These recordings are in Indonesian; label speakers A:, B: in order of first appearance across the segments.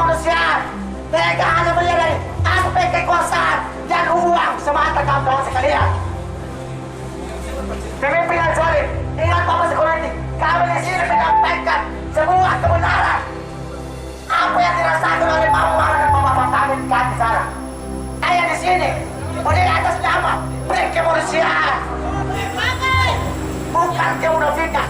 A: kemanusiaan. Mereka hanya melihat dari aspek kekuasaan dan uang semata kawan sekalian. Pemimpin yang zalim, ingat Bapak Security, kami di sini menyampaikan semua kebenaran. Apa yang dirasakan oleh Bapak dan Bapak kami di sana. Saya di sini berdiri atas nama kemanusiaan, bukan kemunafikan.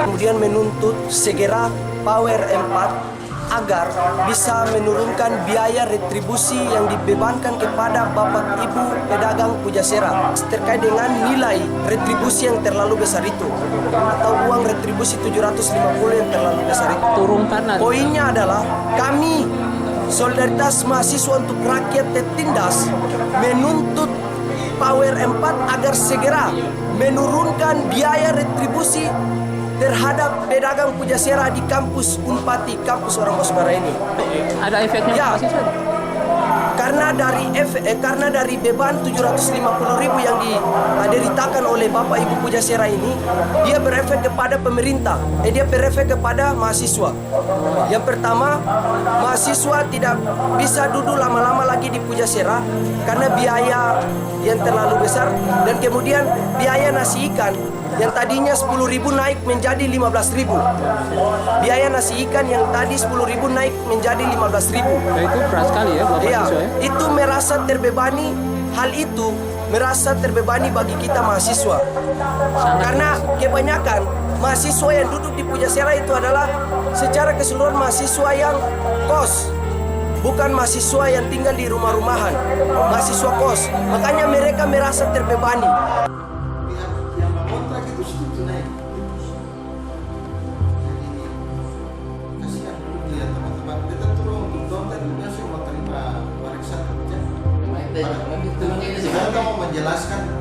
B: Kemudian menuntut segera Power 4 agar bisa menurunkan biaya retribusi yang dibebankan kepada Bapak Ibu pedagang Pujasera terkait dengan nilai retribusi yang terlalu besar itu atau uang retribusi 750 yang terlalu besar itu.
C: Turunkan.
B: Poinnya adalah kami Solidaritas Mahasiswa untuk Rakyat Tetindas menuntut Power 4 agar segera menurunkan biaya retribusi terhadap pedagang Pujasera di kampus Unpati, kampus Orang Bosbara ini.
C: Ada efeknya
B: Ya,
C: mahasiswa?
B: karena dari beban 750.000 yang dideritakan oleh Bapak Ibu Pujasera ini, dia berefek kepada pemerintah, dia berefek kepada mahasiswa. Yang pertama, mahasiswa tidak bisa duduk lama-lama lagi di Pujasera karena biaya yang terlalu besar, dan kemudian biaya nasi ikan yang tadinya 10.000 naik menjadi 15.000. Biaya nasi ikan yang tadi 10.000 naik menjadi 15.000.
C: Nah, itu berat sekali ya buat
B: Iya,
C: mahasiswa ya?
B: itu merasa terbebani, hal itu merasa terbebani bagi kita mahasiswa. Karena kebanyakan mahasiswa yang duduk di Pujasera itu adalah secara keseluruhan mahasiswa yang kos, bukan mahasiswa yang tinggal di rumah-rumahan, mahasiswa kos. Makanya mereka merasa terbebani.
D: Saya mau menjelaskan